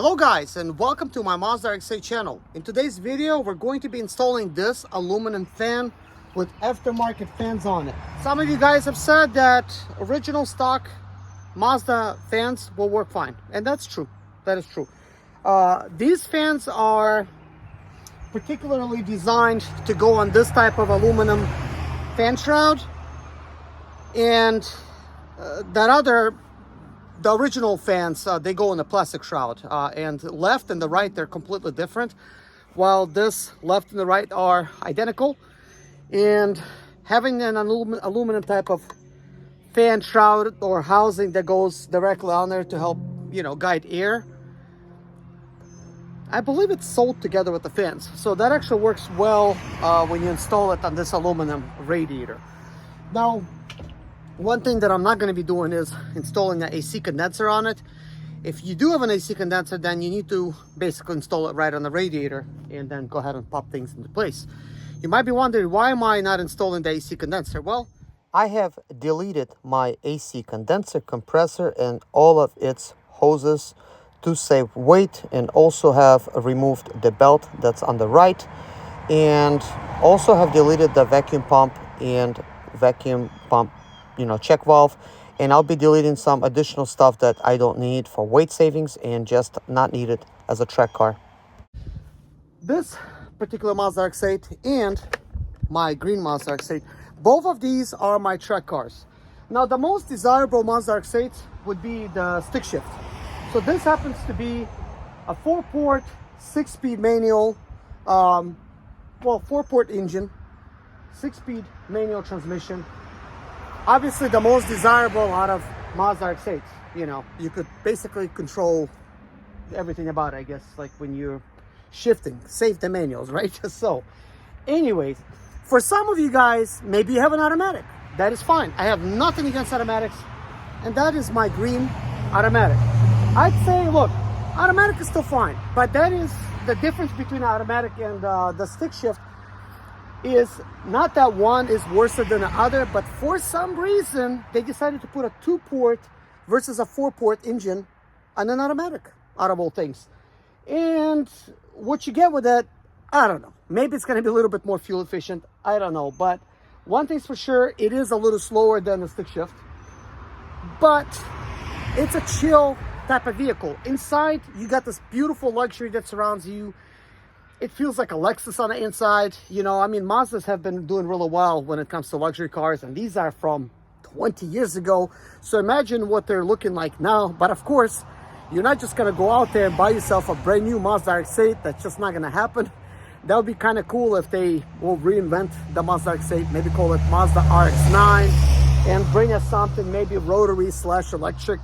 Hello guys, and welcome to my Mazda RX-8 channel. In today's video, we're going to be installing this aluminum fan with aftermarket fans on it. Some of you guys have said that original stock Mazda fans will work fine, and that's true. That is true. These fans are particularly designed to go on this type of aluminum fan shroud, and the original fans, they go in the plastic shroud, and left and the right, they're completely different, while this left and the right are identical. And having an aluminum type of fan shroud or housing that goes directly on there to help, guide air, I believe it's sold together with the fans. So that actually works well when you install it on this aluminum radiator. Now, one thing that I'm not going to be doing is installing an AC condenser on it. If you do have an AC condenser, then you need to basically install it right on the radiator and then go ahead and pop things into place. You might be wondering, why am I not installing the AC condenser? Well, I have deleted my AC condenser compressor and all of its hoses to save weight, and also have removed the belt that's on the right, and also have deleted the vacuum pump and vacuum pump check valve, and I'll be deleting some additional stuff that I don't need for weight savings and just not needed as a track car. This particular Mazda RX-8 and my green Mazda RX-8, both of these are my track cars. Now, the most desirable Mazda RX-8 would be the stick shift. So this happens to be a 4-port 6-speed manual, 4-port engine, 6-speed manual transmission. Obviously, the most desirable out of Mazda RX-8. You could basically control everything about it, I guess, like when you're shifting, save the manuals, right? So, anyways, for some of you guys, maybe you have an automatic. That is fine. I have nothing against automatics, and that is my green automatic. I'd say, look, automatic is still fine, but that is the difference between automatic and the stick shift. Is not that one is worse than the other, but for some reason they decided to put a 2-port versus a 4-port engine on an automatic, out of all things. And what you get with that, I don't know. Maybe it's going to be a little bit more fuel efficient. I don't know. But one thing's for sure, it is a little slower than the stick shift. But it's a chill type of vehicle. Inside, you got this beautiful luxury that surrounds you. It feels like a Lexus on the inside. Mazdas have been doing really well when it comes to luxury cars, and these are from 20 years ago. So imagine what they're looking like now. But of course, you're not just going to go out there and buy yourself a brand new Mazda RX-8. That's just not going to happen. That would be kind of cool if they will reinvent the Mazda RX-8, maybe call it Mazda RX-9, and bring us something maybe rotary/electric,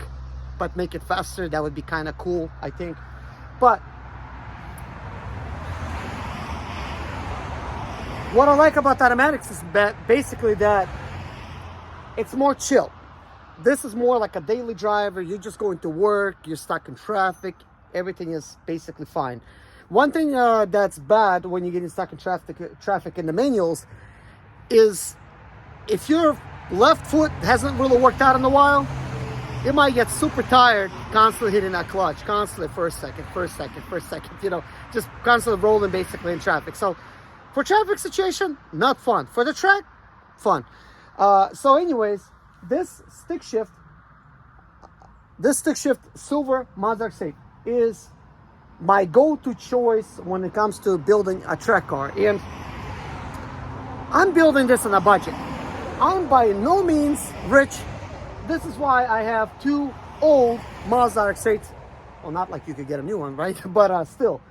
but make it faster. That would be kind of cool, I think. But what I like about the automatics is basically that it's more chill. This is more like a daily driver. You're just going to work, you're stuck in traffic, everything is basically fine. One thing that's bad when you're getting stuck in traffic in the manuals is if your left foot hasn't really worked out in a while, you might get super tired constantly hitting that clutch, constantly first second, just constantly rolling basically in traffic. So for traffic situation, not fun. For the track, fun. So anyways, this stick shift silver Mazda RX-8 is my go-to choice when it comes to building a track car. And I'm building this on a budget. I'm by no means rich. This is why I have 2 old Mazda RX-8s. Well, not like you could get a new one, right? But still.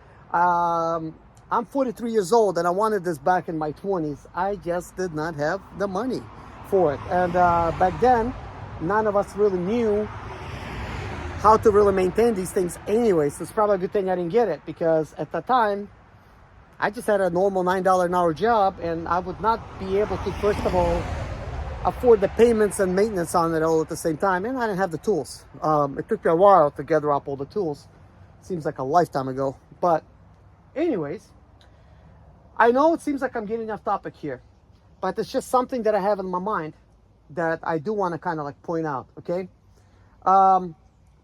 I'm 43 years old, and I wanted this back in my 20s. I just did not have the money for it. And back then, none of us really knew how to really maintain these things anyway. So it's probably a good thing I didn't get it, because at the time, I just had a normal $9 an hour job, and I would not be able to, first of all, afford the payments and maintenance on it all at the same time. And I didn't have the tools. It took me a while to gather up all the tools. Seems like a lifetime ago. But anyways, I know it seems like I'm getting off topic here, but it's just something that I have in my mind that I do want to kind of like point out, okay?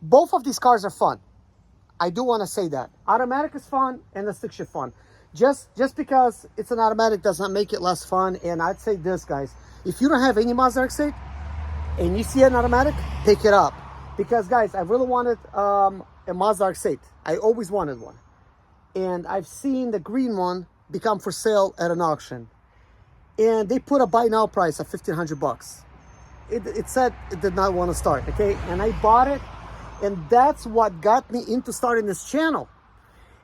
Both of these cars are fun. I do want to say that automatic is fun and the stick shift fun. Just because it's an automatic does not make it less fun. And I'd say this, guys, if you don't have any Mazda RX-8 and you see an automatic, pick it up. Because guys, I really wanted a Mazda RX-8. I always wanted one. And I've seen the green one become for sale at an auction. And they put a buy now price of $1,500. It said it did not want to start, okay? And I bought it, and that's what got me into starting this channel.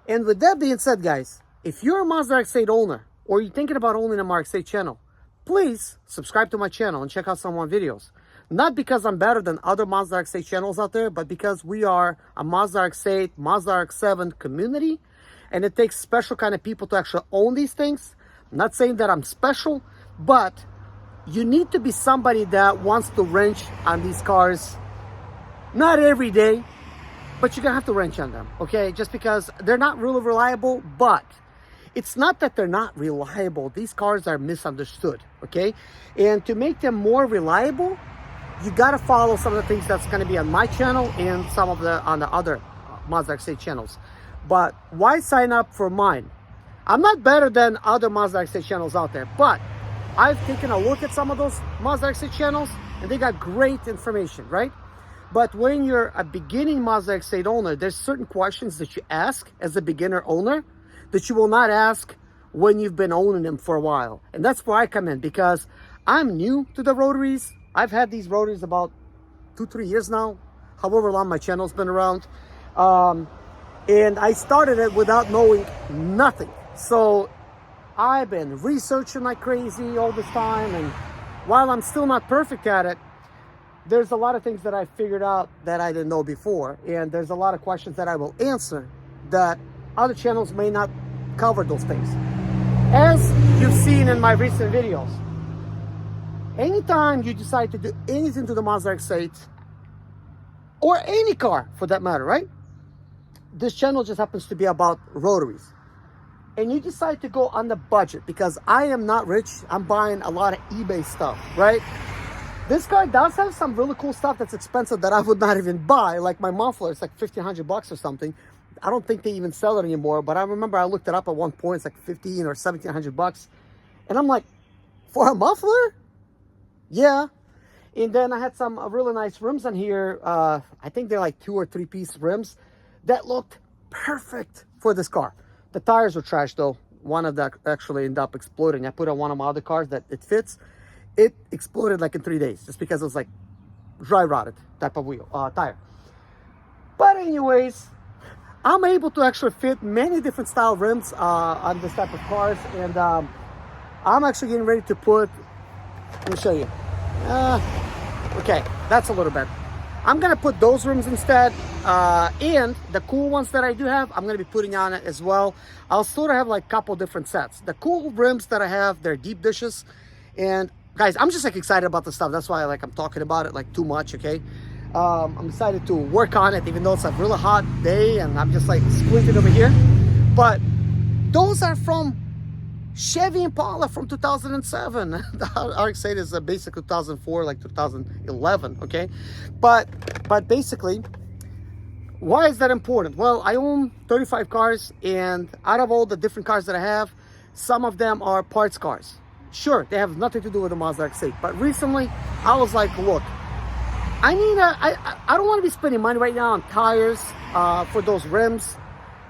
And with that being said, guys, if you're a Mazda RX-8 owner, or you're thinking about owning a Mazda RX-8 channel, please subscribe to my channel and check out some more videos. Not because I'm better than other Mazda RX-8 channels out there, but because we are a Mazda RX-8, Mazda RX-7 community, and it takes special kind of people to actually own these things. I'm not saying that I'm special, but you need to be somebody that wants to wrench on these cars, not every day, but you're gonna have to wrench on them, okay? Just because they're not really reliable, but it's not that they're not reliable. These cars are misunderstood, okay? And to make them more reliable, you gotta follow some of the things that's gonna be on my channel and some of the on the other Mazda RX-8 channels. But why sign up for mine? I'm not better than other Mazda RX-8 channels out there, but I've taken a look at some of those Mazda RX-8 channels and they got great information, right? But when you're a beginning Mazda RX-8 owner, there's certain questions that you ask as a beginner owner that you will not ask when you've been owning them for a while. And that's where I come in, because I'm new to the rotaries. I've had these rotaries about 2-3 years now, however long my channel's been around. And I started it without knowing nothing. So I've been researching like crazy all this time, and while I'm still not perfect at it, there's a lot of things that I figured out that I didn't know before, and there's a lot of questions that I will answer that other channels may not cover those things. As you've seen in my recent videos, anytime you decide to do anything to the Mazda RX-8, or any car for that matter, right? This channel just happens to be about rotaries. And you decide to go on the budget, because I am not rich. I'm buying a lot of eBay stuff, right? This car does have some really cool stuff that's expensive that I would not even buy. Like my muffler, it's like $1,500 or something. I don't think they even sell it anymore, but I remember I looked it up at one point. It's like $1,500 or $1,700. And I'm like, for a muffler? Yeah. And then I had some really nice rims on here. I think they're like 2 or 3 piece rims that looked perfect for this car. The tires were trash though. One of them actually ended up exploding. I put on one of my other cars that it fits. It exploded like in 3 days, just because it was like dry rotted type of wheel tire. But anyways, I'm able to actually fit many different style rims on this type of cars, and I'm actually getting ready to put. Let me show you. Okay, that's a little bit. I'm gonna put those rims instead, and the cool ones that I do have, I'm gonna be putting on it as well. I'll sort of have like a couple different sets. The cool rims that I have, they're deep dishes, and guys, I'm just like excited about the stuff. That's why I'm talking about it like too much, okay? I'm excited to work on it, even though it's a really hot day and I'm just like squinting over here. But those are from Chevy Impala from 2007. The RX-8 is basically 2004, like 2011, okay? But basically, why is that important? Well, I own 35 cars, and out of all the different cars that I have, some of them are parts cars. Sure, they have nothing to do with the Mazda RX-8, but recently I was like, look, I don't want to be spending money right now on tires for those rims.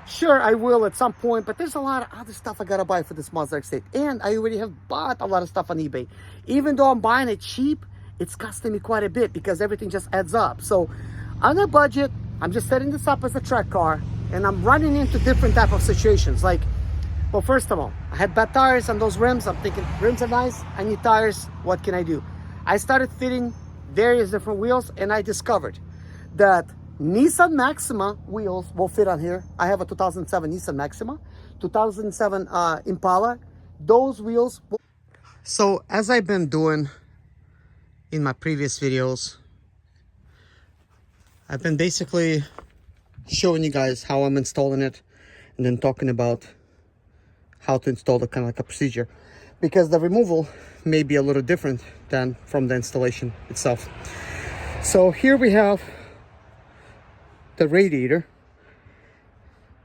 Sure, I will at some point, but there's a lot of other stuff I gotta buy for this Mazda RX-8, and I already have bought a lot of stuff on eBay. Even though I'm buying it cheap, it's costing me quite a bit because everything just adds up. So on a budget, I'm just setting this up as a track car, and I'm running into different type of situations. Like, well, first of all, I had bad tires on those rims. I'm thinking, rims are nice, I need tires, what can I do? I started fitting various different wheels, and I discovered that Nissan Maxima wheels will fit on here. I have a 2007 Nissan Maxima, 2007 Impala. Those wheels will... So as I've been doing in my previous videos, I've been basically showing you guys how I'm installing it, and then talking about how to install the kind of like a procedure, because the removal may be a little different than from the installation itself. So here we have the radiator,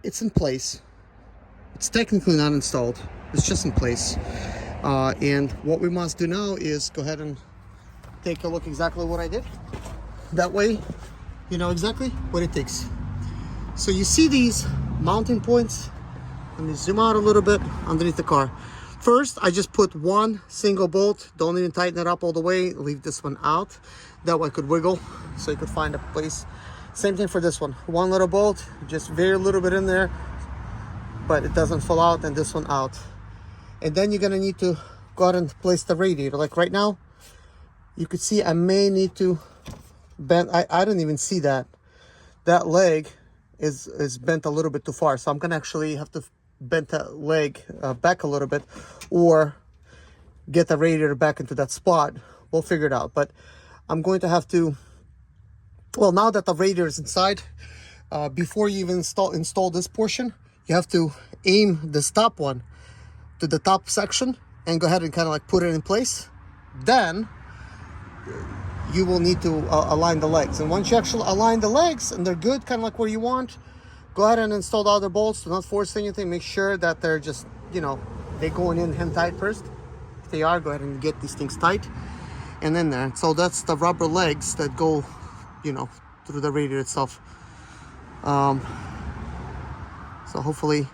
it's in place. It's technically not installed, it's just in place. And what we must do now is go ahead and take a look exactly what I did. That way you know exactly what it takes. So you see these mounting points. Let me zoom out a little bit underneath the car. First, I just put one single bolt. Don't even tighten it up all the way. Leave this one out. That way it could wiggle, so you could find a place. Same thing for this one. One little bolt, just very little bit in there, but it doesn't fall out, and this one out. And then you're gonna need to go out and place the radiator. Like right now, you could see I may need to bend. I didn't even see that. That leg is bent a little bit too far. So I'm gonna actually have to bend that leg back a little bit, or get the radiator back into that spot. We'll figure it out. But I'm going to have to, well, now that the radiator is inside, before you even install this portion, you have to aim this top one to the top section and go ahead and kind of like put it in place. Then you will need to align the legs. And once you actually align the legs and they're good, kind of like where you want, go ahead and install the other bolts. Do not force anything. Make sure that they're just, you know, they're going in hand tight first. If they are, go ahead and get these things tight and in there. So that's the rubber legs that go, you know, through the radiator itself. So hopefully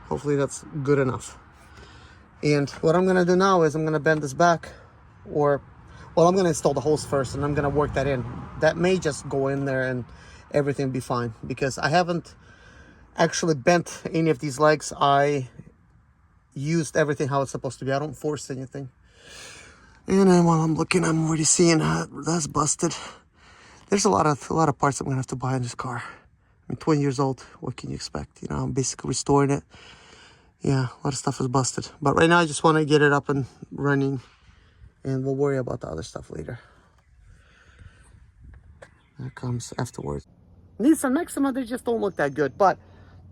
that's good enough. And what I'm gonna do now is I'm gonna bend this back, or, well, I'm gonna install the hose first and I'm gonna work that in. That may just go in there and everything be fine, because I haven't actually bent any of these legs. I used everything how it's supposed to be. I don't force anything. And then while I'm looking, I'm already seeing that's busted. There's a lot of parts I'm gonna have to buy in this car. I'm 20 years old. What can you expect? You know, I'm basically restoring it. Yeah, a lot of stuff is busted. But right now I just want to get it up and running, and we'll worry about the other stuff later. That comes afterwards. Nissan Maxima, they just don't look that good, but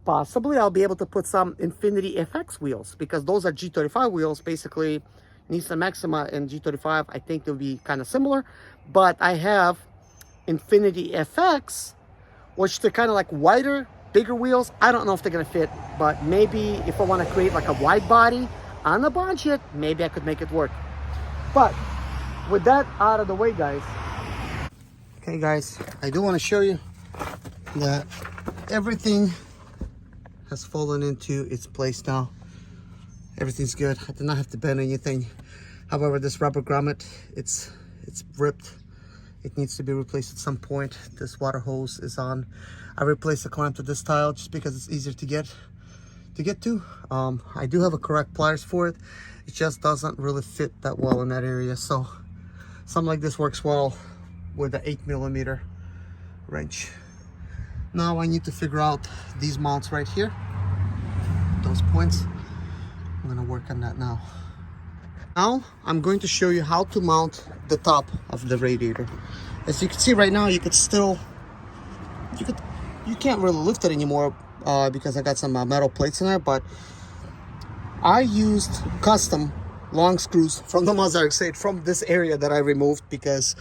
possibly I'll be able to put some Infinity FX wheels, because those are G35 wheels. Basically, Nissan Maxima and G35, I think they'll be kind of similar, but I have Infinity FX, which they're kind of like wider, bigger wheels. I don't know if they're gonna fit, but maybe if I want to create like a wide body on the budget, maybe I could make it work. But with that out of the way, guys, okay guys, I do want to show you that everything has fallen into its place now. Everything's good. I did not have to bend anything. However, this rubber grommet, it's ripped. It needs to be replaced at some point. This water hose is on. I replaced the clamp to this tile just because it's easier to get to. I do have a correct pliers for it. It just doesn't really fit that well in that area. So something like this works well with the 8mm wrench. Now I need to figure out these mounts right here, those points. I'm gonna work on that now. Now I'm going to show you how to mount the top of the radiator. As you can see right now, you can't really lift it anymore because I got some metal plates in there, but I used custom long screws from the Mazda RX-8 from this area that I removed because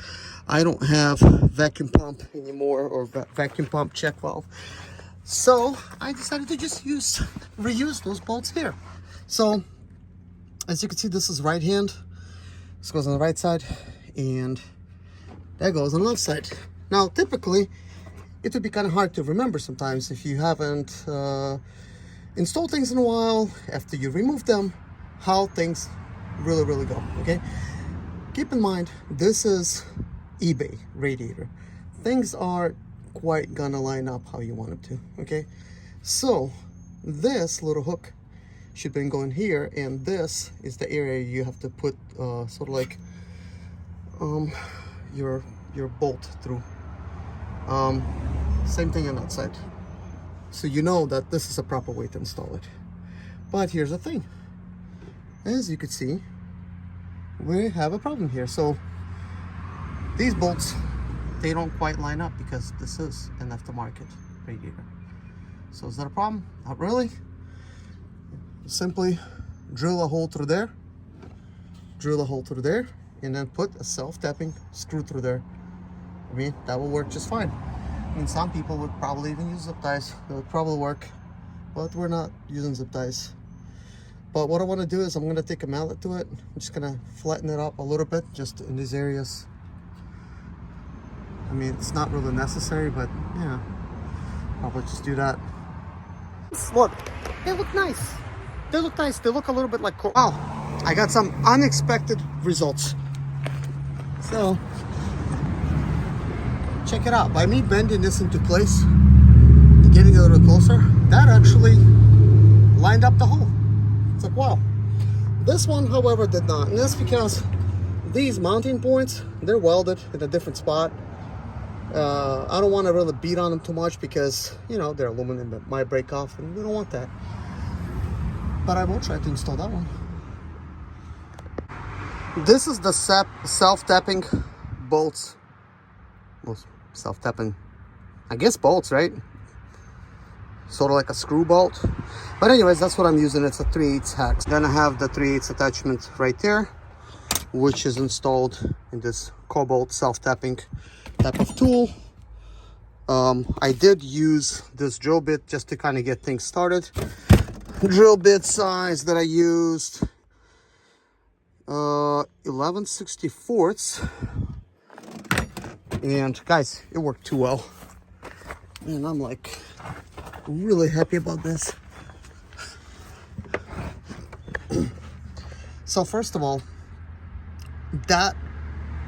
I don't have vacuum pump anymore, or vacuum pump check valve. So I decided to just reuse those bolts here. So as you can see, this is right hand. This goes on the right side, and that goes on the left side. Now, typically, it would be kind of hard to remember sometimes if you haven't installed things in a while, after you remove them, how things really go, okay? Keep in mind, this is eBay radiator. Things are quite gonna line up how you want them to, okay? So, this little hook should be going here, and this is the area you have to put sort of like your bolt through. Same thing on that side, so you know that this is a proper way to install it. But here's the thing, as you can see, we have a problem here. So these bolts, they don't quite line up because this is an aftermarket radiator. So is that a problem? Not really. Simply drill a hole through there, and then put a self-tapping screw through there. I mean, that will work just fine. I mean, some people would probably even use zip ties. That would probably work but we're not using zip ties. But what I want to do is I'm going to take a mallet to it. I'm just going to flatten it up a little bit just in these areas. I mean, it's not really necessary, but yeah, probably just do that. Look, they look nice. They look nice. They look a little bit like cool. Wow, I got some unexpected results. So, check it out. By me bending this into place, getting a little closer, that actually lined up the hole. It's like, wow. This one, however, did not. And that's because these mounting points, they're welded in a different spot. I don't want to really beat on them too much because, you know, they're aluminum, that might break off, and we don't want that. But I will try to install that one. This is the self-tapping bolts. Well, self-tapping, I guess, bolts, right? Sort of like a screw bolt. But anyways, that's what I'm using. It's a 3/8 hex. Then I have the 3/8 attachment right there, which is installed in this cobalt self-tapping type of tool. I did use this drill bit just to kind of get things started. Drill bit size that I used, 11/64. And guys, it worked too well. And I'm like really happy about this. So first of all, that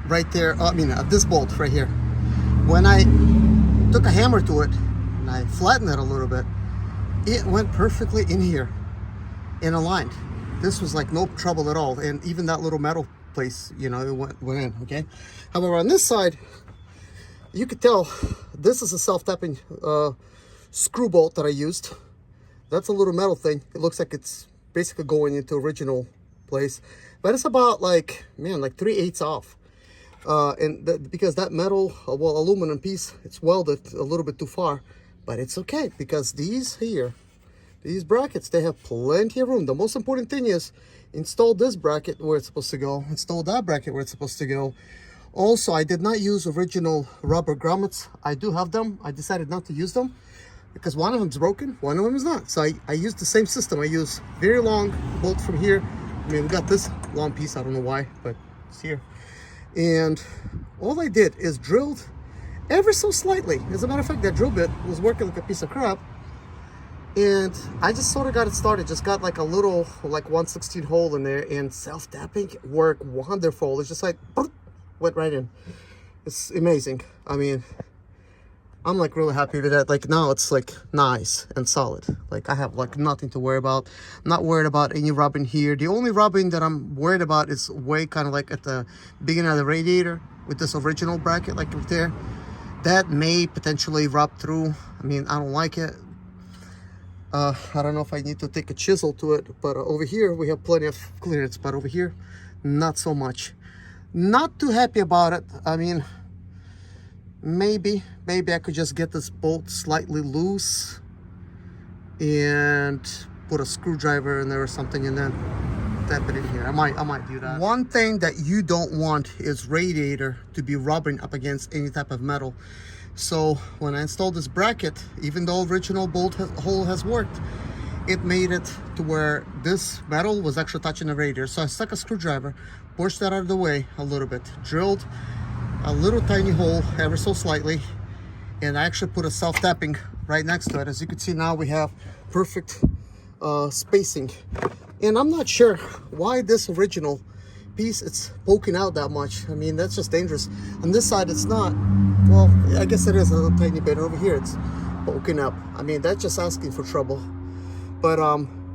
right there, this bolt right here, when I took a hammer to it and I flattened it a little bit, it went perfectly in here and aligned. This was like no trouble at all. And even that little metal place, you know, it went in, okay? However, on this side, you could tell this is a self-tapping screw bolt that I used. That's a little metal thing. It looks like it's basically going into original place, but it's about like, man, like 3/8 off. Because that metal, aluminum piece, it's welded a little bit too far, but it's okay because these brackets, they have plenty of room. The most important thing is install this bracket where it's supposed to go, install that bracket where it's supposed to go. Also, I did not use original rubber grommets. I do have them. I decided not to use them because one of them is broken, one of them is not. So I used the same system. I use very long bolt from here. I mean, we got this long piece, I don't know why, but it's here. And all I did is drilled ever so slightly. As a matter of fact, that drill bit was working like a piece of crap. And I just sort of got it started. Just got like a little, like 1/16 hole in there, and self-tapping worked wonderful. It's just like, went right in. It's amazing. I mean, I'm like really happy with that. Like now it's like nice and solid. Like I have like nothing to worry about. I'm not worried about any rubbing here. The only rubbing that I'm worried about is way kind of like at the beginning of the radiator with this original bracket, like right there. That may potentially rub through. I mean, I don't like it. I don't know if I need to take a chisel to it, but over here we have plenty of clearance, but over here, not so much. Not too happy about it. I mean, maybe I could just get this bolt slightly loose and put a screwdriver in there or something and then tap it in here. I might do that. One thing that you don't want is radiator to be rubbing up against any type of metal. So when I installed this bracket, even though original bolt hole has worked, it made it to where this metal was actually touching the radiator. So I stuck a screwdriver, pushed that out of the way a little bit, drilled a little tiny hole ever so slightly, and I actually put a self-tapping right next to it. As you can see now, we have perfect spacing. And I'm not sure why this original piece, it's poking out that much. I mean, that's just dangerous. On this side, it's not. Well, I guess it is a little tiny bit. Over here, it's poking up. I mean, that's just asking for trouble. But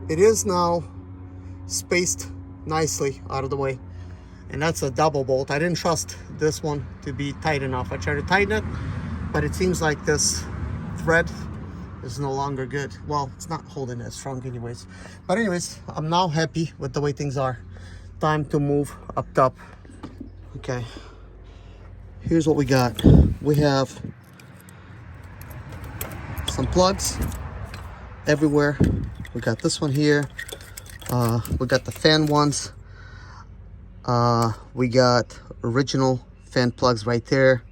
it is now spaced nicely out of the way. And that's a double bolt. I didn't trust this one to be tight enough. I tried to tighten it, but it seems like this thread is no longer good. Well, it's not holding as strong anyways. But anyways, I'm now happy with the way things are. Time to move up top. Okay, here's what we got. We have some plugs everywhere. We got this one here. We got the fan ones. We got original fan plugs right there.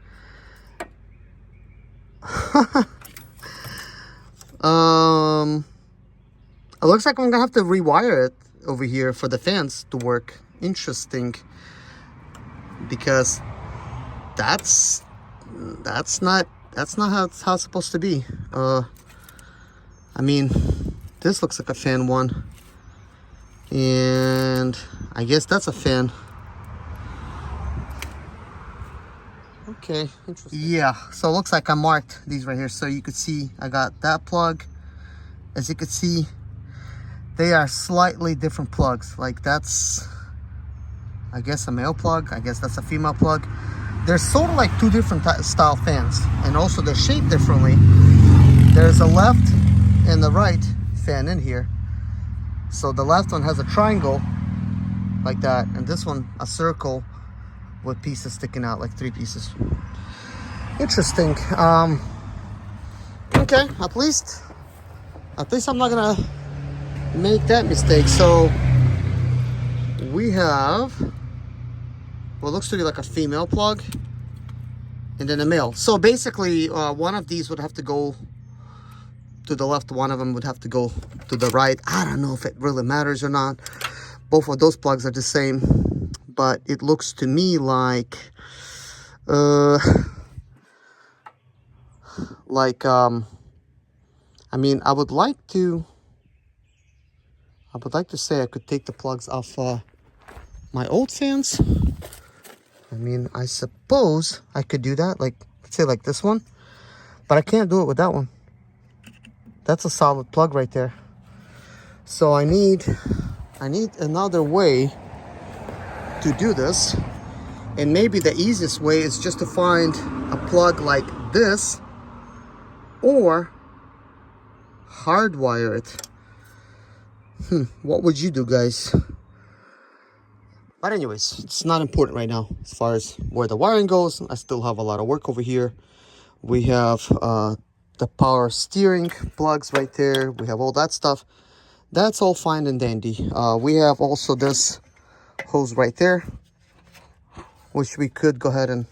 It looks like I'm gonna have to rewire it over here for the fans to work. Interesting, because that's not how it's supposed to be. I mean, this looks like a fan one, and I guess that's a fan. Okay, interesting. Yeah, so it looks like I marked these right here, so you could see I got that plug. As you can see, they are slightly different plugs. Like that's, I guess, a male plug. I guess that's a female plug. They're sort of like two different style fans, and also they're shaped differently. There's a left and the right fan in here. So the left one has a triangle like that, and this one a circle with pieces sticking out, like 3 pieces. Interesting. Okay, at least I'm not gonna make that mistake. So we have what looks to be like a female plug and then a male. So basically one of these would have to go to the left, one of them would have to go to the right. I don't know if it really matters or not. Both of those plugs are the same, but it looks to me like I mean, I would like to say I could take the plugs off my old fans. I mean, I suppose I could do that, like, let's say like this one, but I can't do it with that one. That's a solid plug right there. So I need another way to do this, and maybe the easiest way is just to find a plug like this or hardwire it. What would you do, guys? But anyways, it's not important right now as far as where the wiring goes. I still have a lot of work over here. We have the power steering plugs right there. We have all that stuff. That's all fine and dandy. We have also this hose right there, which we could go ahead and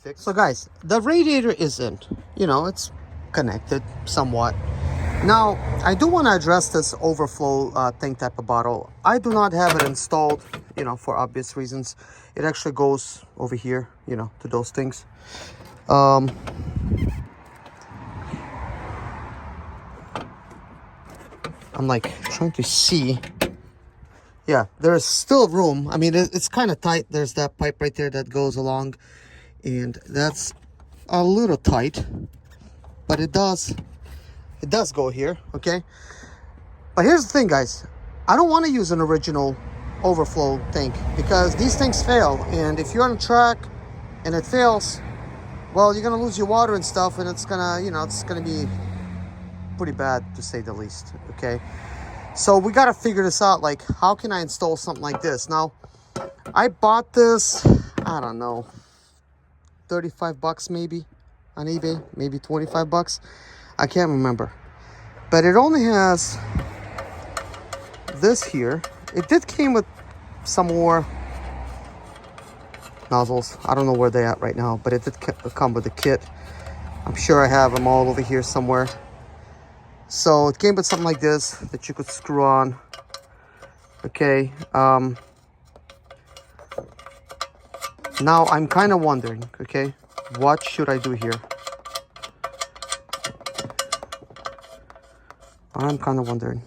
fix. So guys, the radiator is in. You know, it's connected somewhat. Now, I do want to address this overflow tank type of bottle. I do not have it installed, you know, for obvious reasons. It actually goes over here, you know, to those things. I'm like trying to see. Yeah, there's still room. I mean, it's kind of tight. There's that pipe right there that goes along, and that's a little tight, but it does go here, okay? But here's the thing, guys. I don't want to use an original overflow tank because these things fail, and if you're on a track and it fails, well, you're gonna lose your water and stuff, and it's gonna, you know, it's gonna be pretty bad to say the least, okay? So we got to figure this out. Like, how can I install something like this? Now, I bought this, I don't know, 35 bucks maybe on eBay, maybe 25 bucks. I can't remember. But it only has this here. It did came with some more nozzles. I don't know where they're at right now, but it did come with a kit. I'm sure I have them all over here somewhere. So it came with something like this that you could screw on. Okay. Now I'm kind of wondering, okay, what should I do here? I'm kind of wondering.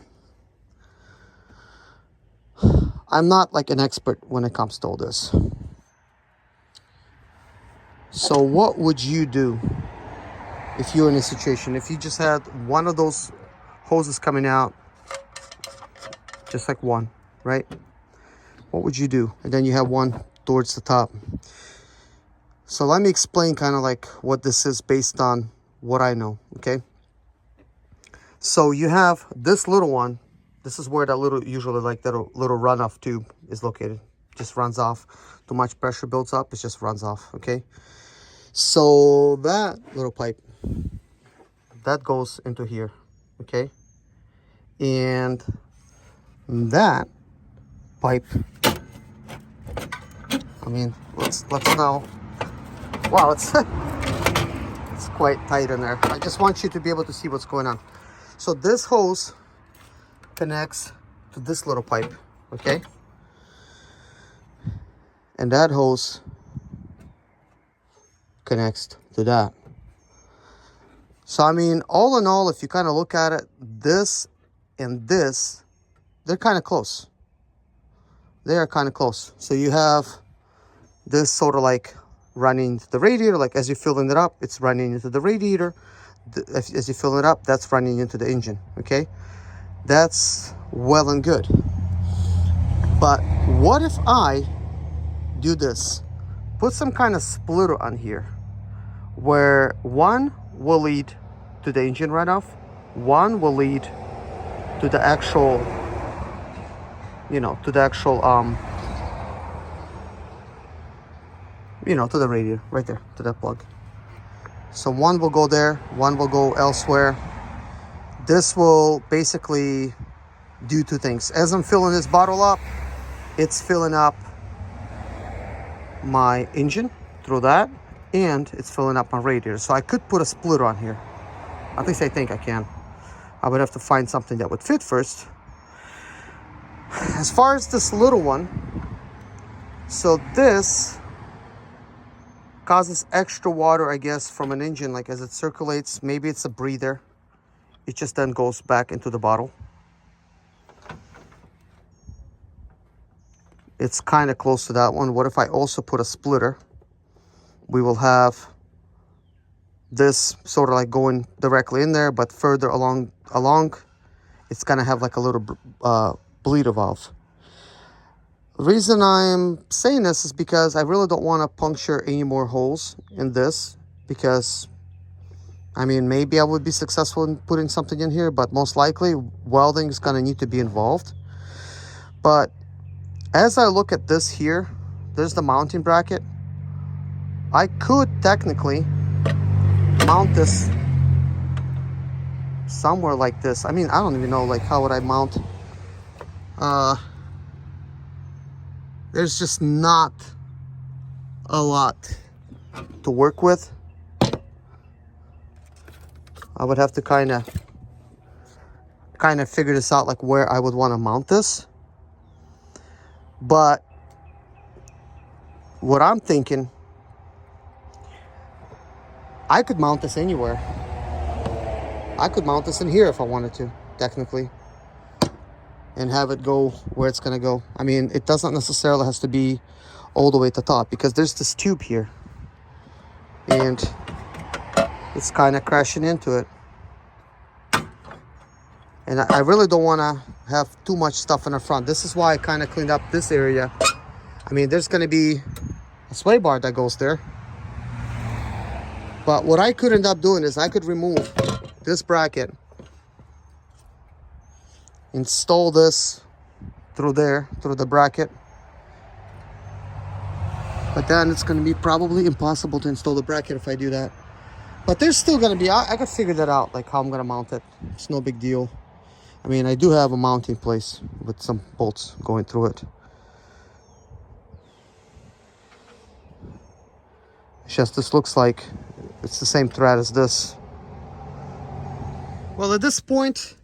I'm not like an expert when it comes to all this. So what would you do if you're in a situation, if you just had one of those hoses coming out, just like one, right? What would you do? And then you have one towards the top. So let me explain kind of like what this is based on what I know, okay? So you have this little one. This is where that little, usually like that little runoff tube is located. Just runs off. Too much pressure builds up, it just runs off, okay? So that little pipe, that goes into here, okay? And that pipe, I mean, let's now, wow, it's it's quite tight in there. I just want you to be able to see what's going on. So this hose connects to this little pipe, okay? And that hose connects to that. So, I mean, all in all, if you kind of look at it, this and this, they're kind of close. They are kind of close. So you have this sort of like running into the radiator, like as you're filling it up, it's running into the radiator. As you fill it up, that's running into the engine, okay? That's well and good. But what if I do this? Put some kind of splitter on here where one will lead to the engine runoff, one will lead to the actual, you know, to the actual, you know, to the radiator, right there, to that plug. So one will go there, one will go elsewhere. This will basically do two things. As I'm filling this bottle up, it's filling up my engine through that, and it's filling up my radiator. So I could put a splitter on here. At least I think I can. I would have to find something that would fit first. As far as this little one, so this causes extra water, I guess, from an engine, like as it circulates. Maybe it's a breather. It just then goes back into the bottle. It's kind of close to that one. What if I also put a splitter? We will have this sort of like going directly in there, but further along, it's gonna have like a little bleeder valve. The reason I'm saying this is because I really don't want to puncture any more holes in this, because I mean, maybe I would be successful in putting something in here, but most likely welding is going to need to be involved. But as I look at this here, there's the mounting bracket. I could technically mount this somewhere like this. I mean, I don't even know, like, how would I mount? There's just not a lot to work with. I would have to kind of figure this out, like where I would want to mount this. But what I'm thinking, I could mount this anywhere. I could mount this in here if I wanted to, technically, and have it go where it's going to go. I mean, it doesn't necessarily have to be all the way at the top, because there's this tube here and it's kind of crashing into it. And I really don't want to have too much stuff in the front. This is why I kind of cleaned up this area. I mean, there's going to be a sway bar that goes there. But what I could end up doing is I could remove this bracket, install this through there, through the bracket. But then it's going to be probably impossible to install the bracket if I do that. But there's still going to be, I could figure that out, like how I'm going to mount it. It's no big deal. I mean, I do have a mounting place with some bolts going through it. It's just, this looks like it's the same thread as this. Well, at this point,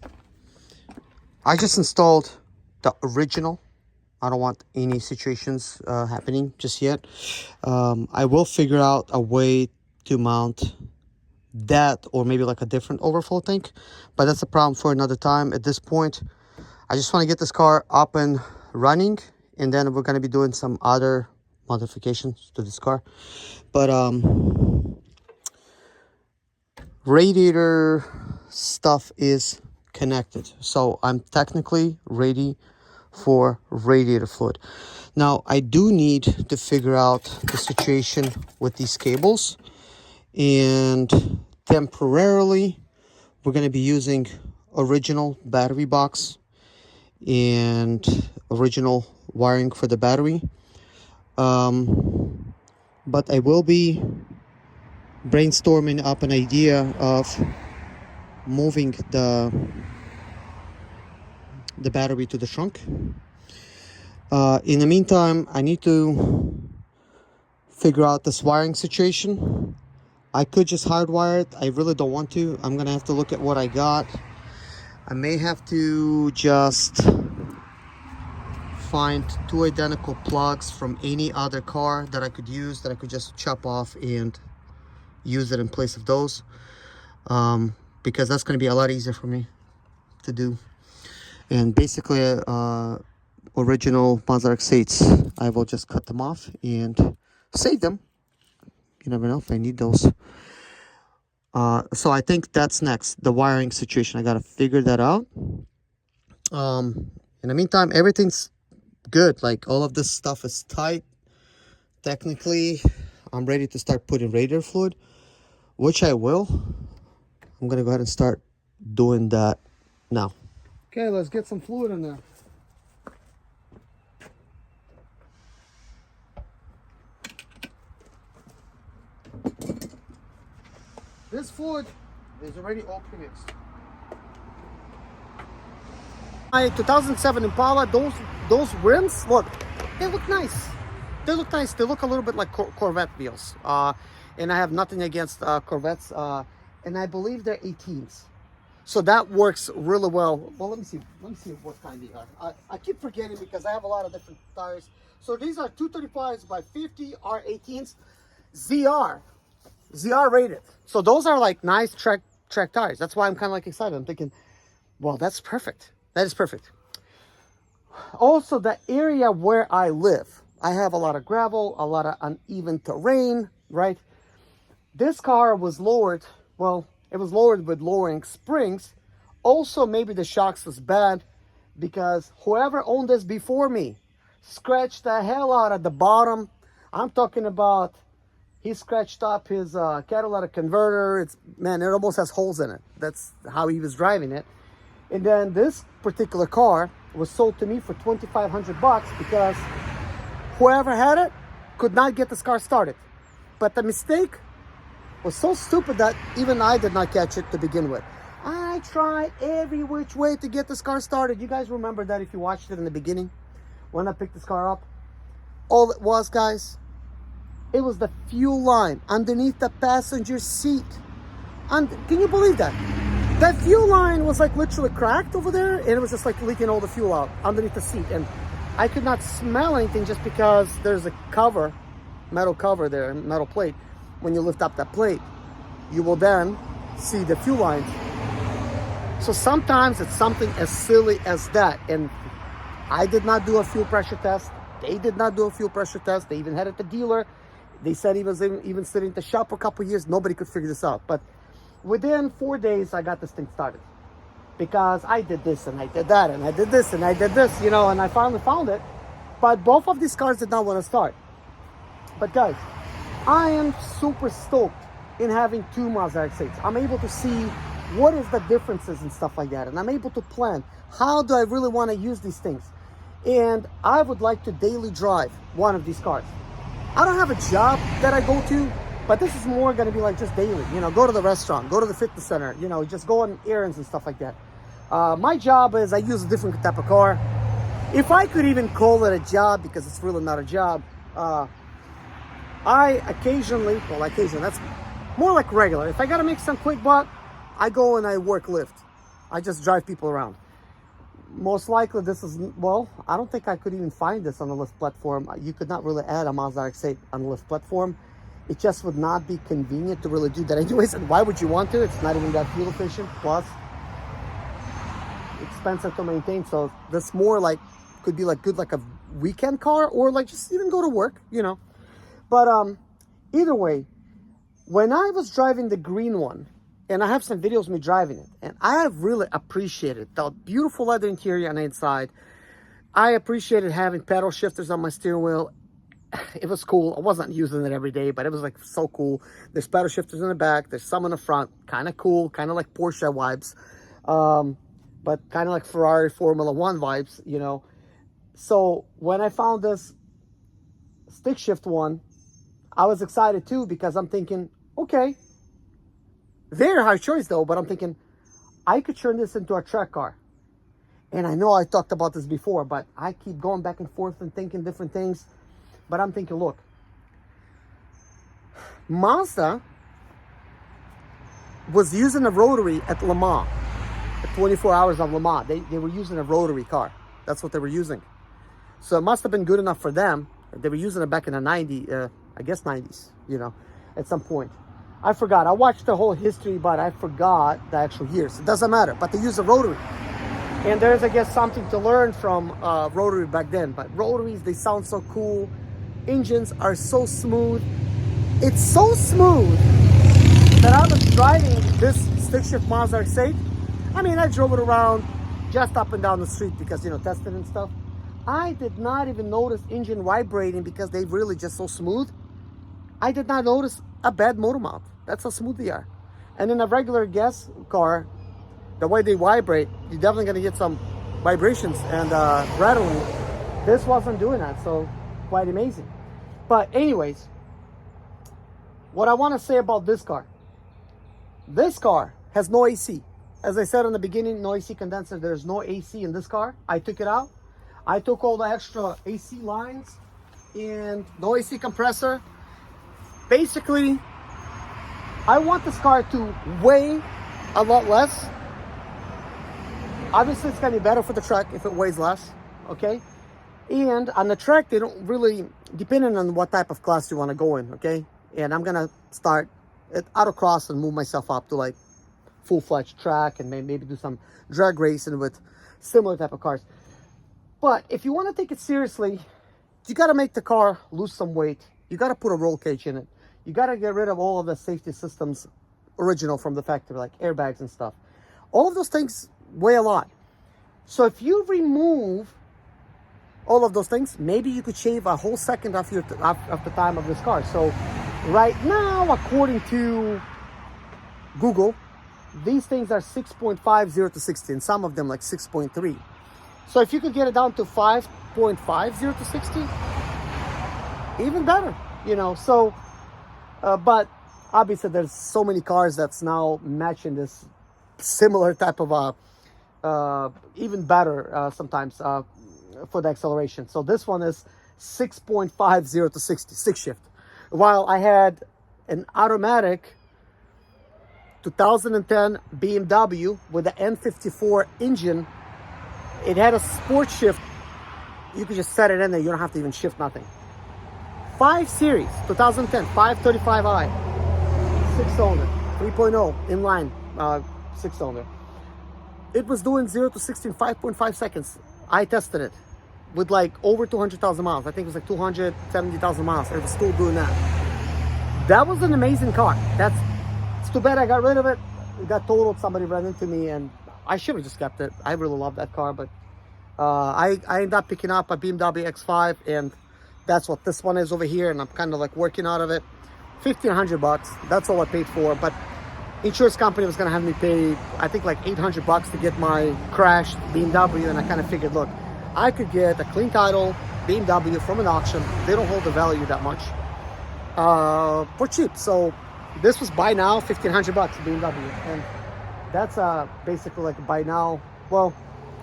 I just installed the original. I don't want any situations happening just yet. I will figure out a way to mount that, or maybe like a different overflow tank, but that's a problem for another time. At this point, I just want to get this car up and running, and then we're going to be doing some other modifications to this car. But radiator stuff is connected, so I'm technically ready for radiator fluid. Now I do need to figure out the situation with these cables, and temporarily we're going to be using original battery box and original wiring for the battery, but I will be brainstorming up an idea of moving the battery to the trunk. In the meantime, I need to figure out this wiring situation. I could just hardwire it. I really don't want to. I'm gonna have to look at what I got. I may have to just find 2 identical plugs from any other car that I could use, that I could just chop off and use it in place of those, because that's going to be a lot easier for me to do. And basically original Mazda RX-8s, I will just cut them off and save them. You never know if I need those. So I think that's next, the wiring situation. I got to figure that out. In the meantime, everything's good. Like, all of this stuff is tight. Technically, I'm ready to start putting radiator fluid, which I will. I'm gonna go ahead and start doing that now. Okay, let's get some fluid in there. This fluid is already all pre-mixed. My 2007 Impala, those rims, look, they look nice. They look nice. They look a little bit like Corvette wheels. And I have nothing against Corvettes. And I believe they're 18s. So that works really well. Well, let me see what kind they are. I keep forgetting because I have a lot of different tires. So these are 235s by 50 R18s, ZR rated. So those are like nice track tires. That's why I'm kind of like excited. I'm thinking, well, that's perfect. That is perfect. Also, the area where I live, I have a lot of gravel, a lot of uneven terrain, right? This car was lowered. Well, it was lowered with lowering springs. Also, maybe the shocks was bad because whoever owned this before me scratched the hell out of the bottom. I'm talking about, he scratched up his catalytic converter. Man, it almost has holes in it. That's how he was driving it. And then this particular car was sold to me for $2,500 because whoever had it could not get this car started. But the mistake was so stupid that even I did not catch it to begin with. I tried every which way to get this car started. You guys remember that if you watched it in the beginning when I picked this car up? All it was, guys, it was the fuel line underneath the passenger seat. And can you believe that? That fuel line was like literally cracked over there, and it was just like leaking all the fuel out underneath the seat. And I could not smell anything just because there's a cover, metal cover there, metal plate. When you lift up that plate, you will then see the fuel lines. So sometimes it's something as silly as that. And I did not do a fuel pressure test. They did not do a fuel pressure test. They even had it at the dealer. They said he was even sitting in the shop for a couple of years. Nobody could figure this out. But within 4 days, I got this thing started. Because I did this and I did that and I did this and I did this, you know, and I finally found it. But both of these cars did not want to start. But guys, I am super stoked in having 2 Mazda RX-8s. I'm able to see what is the differences and stuff like that. And I'm able to plan, how do I really want to use these things? And I would like to daily drive one of these cars. I don't have a job that I go to, but this is more going to be like just daily. You know, go to the restaurant, go to the fitness center, you know, just go on errands and stuff like that. My job is I use a different type of car. If I could even call it a job, because it's really not a job, I occasionally, that's more like regular. If I got to make some quick buck, I go and I work Lyft. I just drive people around. Most likely this is, well, I don't think I could even find this on the Lyft platform. You could not really add a Mazda RX-8 on the Lyft platform. It just would not be convenient to really do that anyways. And why would you want to? It's not even that fuel efficient. Plus, expensive to maintain. So this more like, could be like good, like a weekend car, or like just even go to work, you know. But either way, when I was driving the green one, and I have some videos of me driving it, and I have really appreciated the beautiful leather interior on the inside. I appreciated having pedal shifters on my steering wheel. It was cool. I wasn't using it every day, but it was like so cool. There's pedal shifters in the back. There's some in the front. Kind of cool. Kind of like Porsche vibes. But kind of like Ferrari Formula One vibes, you know. So when I found this stick shift one, I was excited too, because I'm thinking, okay, very high choice though, but I'm thinking I could turn this into a track car. And I know I talked about this before, but I keep going back and forth and thinking different things. But I'm thinking, look, Mazda was using a rotary at Le Mans. 24 hours of Le Mans. They were using a rotary car. That's what they were using. So it must have been good enough for them. They were using it back in the 90s, I guess 90s, you know, at some point. I forgot. I watched the whole history, but I forgot the actual years. It doesn't matter, but they use a rotary. And there's, I guess, something to learn from rotary back then. But rotaries, they sound so cool. Engines are so smooth. It's so smooth that I was driving this stick shift Mazda RX-8. I mean, I drove it around just up and down the street because, you know, testing and stuff. I did not even notice engine vibrating because they really just so smooth. I did not notice a bad motor mount. That's how smooth they are. And in a regular gas car, the way they vibrate, you're definitely gonna get some vibrations and rattling. This wasn't doing that, so quite amazing. But anyways, what I wanna say about this car has no AC. As I said in the beginning, no AC condenser. There's no AC in this car. I took it out. I took all the extra AC lines and no AC compressor. Basically, I want this car to weigh a lot less. Obviously, it's gonna be better for the track if it weighs less, okay? And on the track, they don't really, depending on what type of class you wanna go in, okay? And I'm gonna start at autocross and move myself up to like full-fledged track and maybe do some drag racing with similar type of cars. But if you wanna take it seriously, you gotta make the car lose some weight. You gotta put a roll cage in it. You gotta get rid of all of the safety systems original from the factory, like airbags and stuff. All of those things weigh a lot. So if you remove all of those things, maybe you could shave a whole second off the time of this car. So right now, according to Google, these things are 6.50 to 60, and some of them like 6.3. So if you could get it down to 5.50 to 60, even better, you know. So but obviously there's so many cars that's now matching this similar type of even better sometimes for the acceleration. So this one is 6.50 to 60, stick shift. While I had an automatic 2010 BMW with the N54 engine, it had a sport shift. You could just set it in there. You don't have to even shift nothing. 5 Series, 2010, 535i, 6-cylinder, 3.0 inline, 6-cylinder. It was doing 0 to 60 in 5.5 seconds. I tested it with like over 200,000 miles. I think it was like 270,000 miles. It was still doing that. That was an amazing car. It's too bad I got rid of it. It got totaled. Somebody ran into me, and I should have just kept it. I really love that car, but I ended up picking up a BMW X5, and that's what this one is over here, and I'm kind of like working out of it. $1,500. That's all I paid for, but insurance company was gonna have me pay, I think, like $800 to get my crashed BMW, and I kind of figured, look, I could get a clean title BMW from an auction. They don't hold the value that much for cheap. So this was buy now, $1,500 BMW, and that's basically like buy now. Well,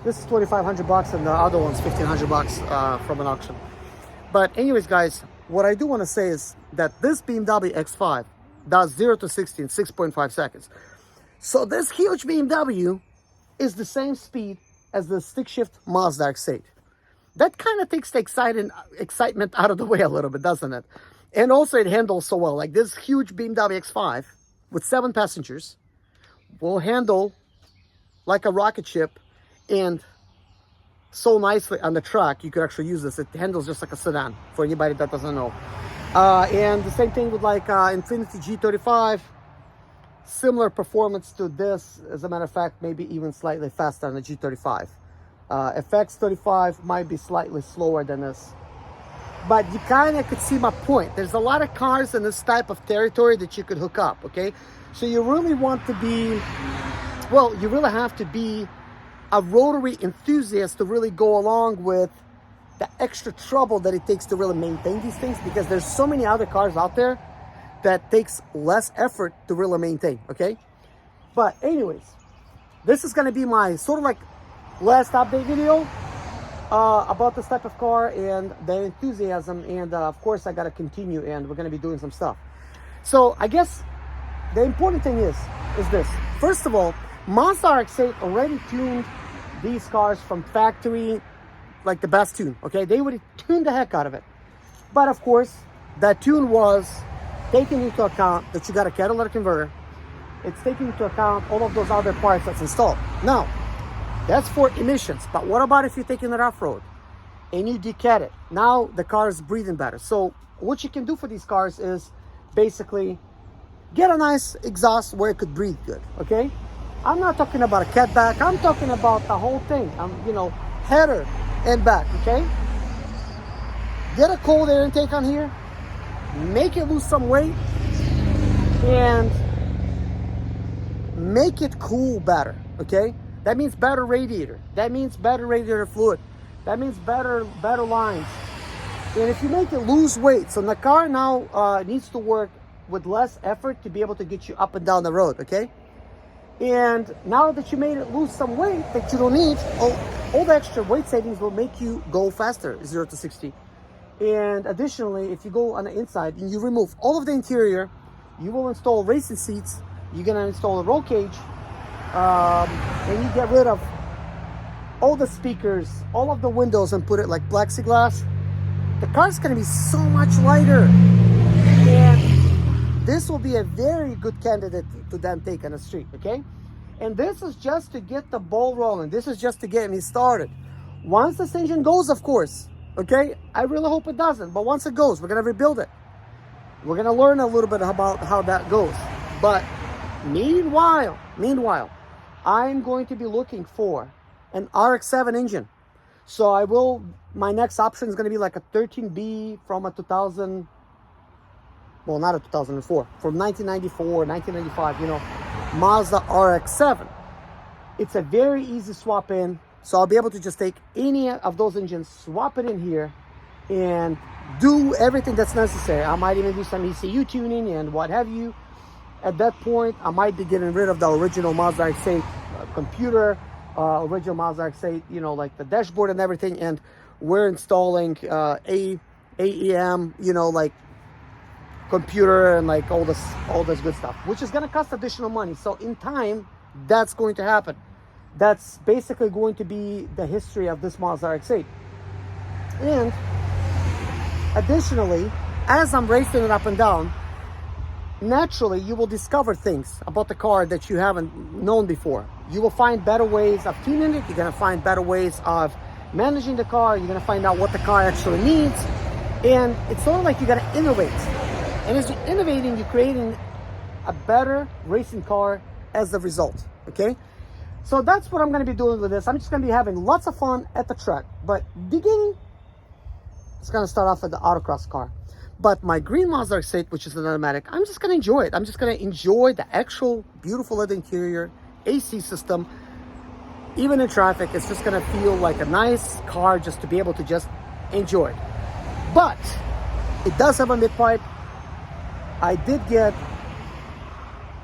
this is $2,500, and the other one's $1,500 from an auction. But anyways, guys, what I do want to say is that this BMW X5 does 0 to 60 in 6.5 seconds. So this huge BMW is the same speed as the stick shift Mazda RX-8. That kind of takes the excitement out of the way a little bit, doesn't it? And also it handles so well. Like this huge BMW X5 with 7 passengers will handle like a rocket ship, and so nicely on the track. You could actually use this. It handles just like a sedan, for anybody that doesn't know. And the same thing with like Infiniti G35. Similar performance to this. As a matter of fact, maybe even slightly faster than the G35. FX35 might be slightly slower than this. But you kind of could see my point. There's a lot of cars in this type of territory that you could hook up, okay? So you really want to be, well, you really have to be a rotary enthusiast to really go along with the extra trouble that it takes to really maintain these things, because there's so many other cars out there that takes less effort to really maintain, okay? But anyways, this is going to be my sort of like last update video about this type of car and the enthusiasm, and of course I got to continue, and we're going to be doing some stuff. So I guess the important thing is this. First of all, Mazda RX-8 already tuned these cars from factory like the best tune, okay? They would tune the heck out of it. But of course, that tune was taking into account that you got a catalytic converter. It's taking into account all of those other parts that's installed. Now, that's for emissions. But what about if you're taking it off-road and you decat it? Now the car is breathing better. So what you can do for these cars is basically get a nice exhaust where it could breathe good, okay? I'm not talking about a catback. I'm talking about the whole thing. You know, header and back, okay? Get a cold air intake on here. Make it lose some weight. And make it cool better, okay? That means better radiator. That means better radiator fluid. That means better lines. And if you make it lose weight, so the car now needs to work with less effort to be able to get you up and down the road, okay? And now that you made it lose some weight that you don't need, all the extra weight savings will make you go faster, 0 to 60. And additionally, if you go on the inside and you remove all of the interior, you will install racing seats, you're gonna install a roll cage, and you get rid of all the speakers, all of the windows, and put it like plexiglass. The car's gonna be so much lighter. And this will be a very good candidate to then take on the street, okay? And this is just to get the ball rolling. This is just to get me started. Once this engine goes, of course, okay? I really hope it doesn't, but once it goes, we're gonna rebuild it. We're gonna learn a little bit about how that goes. But meanwhile, I'm going to be looking for an RX-7 engine. So my next option is gonna be like a 13B from a 2000, well, not a 2004, from 1994, 1995, you know, Mazda RX-7. It's a very easy swap in. So I'll be able to just take any of those engines, swap it in here, and do everything that's necessary. I might even do some ECU tuning and what have you. At that point, I might be getting rid of the original Mazda RX-8 computer, original Mazda RX-8, you know, like the dashboard and everything. And we're installing AEM, you know, like computer and like all this good stuff, which is going to cost additional money. So in time, that's going to happen. That's basically going to be the history of this Mazda RX-8. And additionally, as I'm racing it up and down, naturally you will discover things about the car that you haven't known before. You will find better ways of tuning it. You're going to find better ways of managing the car. You're going to find out what the car actually needs. And it's sort of like you got to innovate. And as you're innovating, you're creating a better racing car as a result, okay? So that's what I'm going to be doing with this. I'm just going to be having lots of fun at the track. But beginning, it's going to start off with the autocross car. But my green Mazda RX-8, which is an automatic, I'm just going to enjoy it. I'm just going to enjoy the actual beautiful leather interior, AC system. Even in traffic, it's just going to feel like a nice car just to be able to just enjoy it. But it does have a mid-pipe. I did get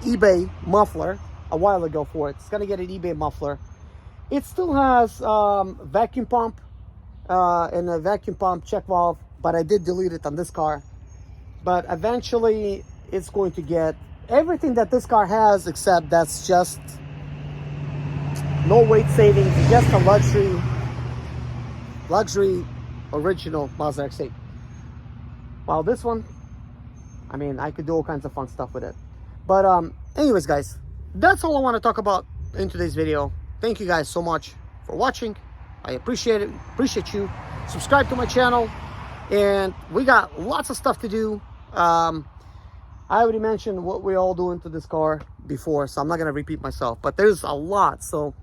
eBay muffler a while ago for it. It's gonna get an eBay muffler. It still has vacuum pump and a vacuum pump check valve, but I did delete it on this car. But eventually it's going to get everything that this car has, except that's just no weight savings, just a luxury original Mazda RX-8. While this one, I mean, I could do all kinds of fun stuff with it. But anyways, guys, that's all I want to talk about in today's video. Thank you guys so much for watching. I appreciate it. Appreciate you. Subscribe to my channel. And we got lots of stuff to do. I already mentioned what we all doing to this car before, so I'm not going to repeat myself. But there's a lot. So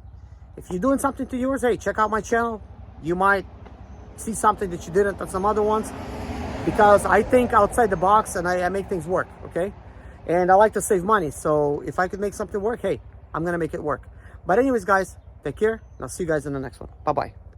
if you're doing something to yours, hey, check out my channel. You might see something that you didn't on some other ones. Because I think outside the box and I make things work, okay? And I like to save money. So if I could make something work, hey, I'm going to make it work. But anyways, guys, take care. And I'll see you guys in the next one. Bye-bye.